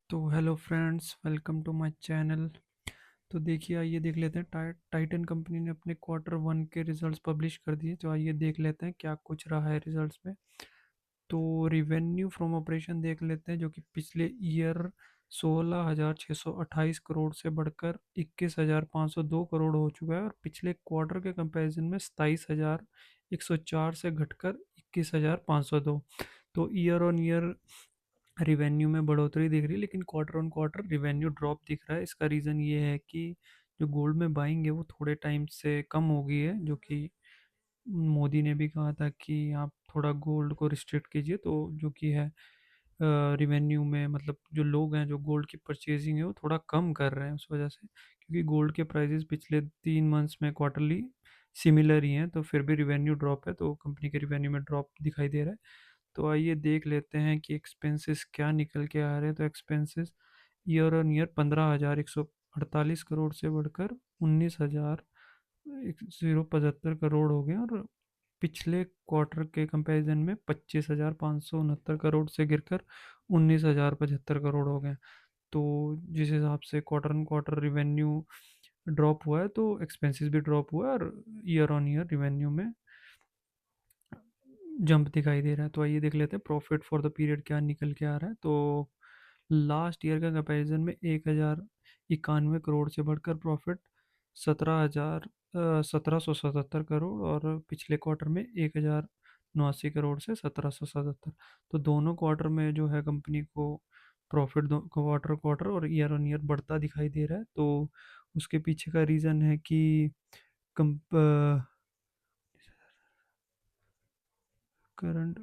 तो hello friends, welcome to my channel. तो देखिए, आइए देख लेते हैं। टाइटन कंपनी ने अपने क्वार्टर वन के रिजल्ट्स पब्लिश कर दिए। तो आइए देख लेते हैं क्या कुछ रहा है रिजल्ट्स में। तो रिवेन्यू फ्रॉम ऑपरेशन देख लेते हैं, जो कि पिछले ईयर 16,628 करोड़ से बढ़कर 21,502 करोड़ हो चुका है, और पिछले क्वार्टर के कंपैरिजन में 27,104 से घटकर 21,502। तो ईयर ऑन ईयर रिवेन्यू में बढ़ोतरी दिख रही है, लेकिन quarter on quarter revenue drop दिख रहा है। इसका रीज़न ये है कि जो गोल्ड में बाइंग है वो थोड़े टाइम से कम हो गई है, जो कि मोदी ने भी कहा था कि आप थोड़ा गोल्ड को रिस्ट्रिक्ट कीजिए। तो जो कि है रिवेन्यू में, मतलब जो लोग हैं जो गोल्ड की परचेजिंग है वो थोड़ा कम कर रहे हैं उस वजह से, क्योंकि गोल्ड के प्राइसेस पिछले 3 मंथ्स में क्वार्टरली सिमिलर ही हैं। तो फिर भी रिवेन्यू ड्रॉप है, तो कंपनी के रिवेन्यू में ड्रॉप दिखाई दे रहा है। तो आइए देख लेते हैं कि एक्सपेंसेस क्या निकल के आ रहे हैं। तो expenses year on year 15,148 crore से बढ़कर 19,075 करोड़ हो गए, और पिछले क्वार्टर के कंपैरिजन में 25,569 करोड़ से गिरकर 19,075 करोड़ हो गए। तो जिस हिसाब से quarter on quarter revenue drop हुआ है, तो एक्सपेंसेस भी ड्रॉप हुआ है, और ईयर ऑन ईयर रिवेन्यू में जंप दिखाई दे रहा है। तो आइए देख लेते हैं प्रॉफिट फॉर द पीरियड क्या निकल के आ रहा है। तो लास्ट ईयर का कंपैरिजन में 1,091 करोड़ से बढ़कर प्रॉफिट 17,सौ 77 करोड़, और पिछले क्वार्टर में 1,089 करोड़ से 1,777। तो दोनों क्वार्टर में जो है कंपनी को प्रॉफिट क्वार्टर क्वार्टर और ईयर ऑन ईयर बढ़ता दिखाई दे रहा है। तो उसके पीछे का रीज़न है कि कंप करंट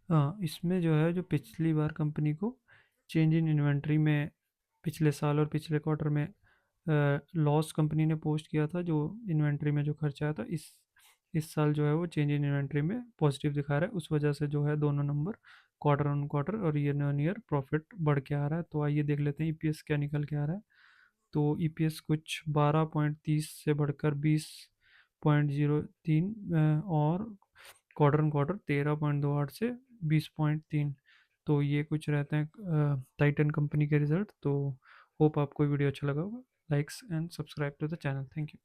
हाँ, इसमें जो है, जो पिछली बार कंपनी को चेंज इन इन्वेंट्री में पिछले साल और पिछले क्वार्टर में लॉस कंपनी ने पोस्ट किया था, जो इन्वेंट्री में जो खर्चा आया था। इस साल जो है वो चेंज इन इन्वेंट्री में पॉजिटिव दिखा रहा है। उस वजह से जो है दोनों नंबर क्वार्टर ऑन क्वार्टर और ईयर ऑन ईयर प्रॉफिट बढ़ के आ रहा है। तो आइए देख लेते हैं ईपीएस क्या निकल के आ रहा है। तो ईपीएस कुछ 12.30 से बढ़कर 20.03, और क्वार्टर ऑन क्वार्टर 13.28 से 20.3। तो ये कुछ रहते हैं टाइटन कंपनी के रिजल्ट। तो होप आपको वीडियो अच्छा लगा होगा। Likes and subscribe to the channel. Thank you.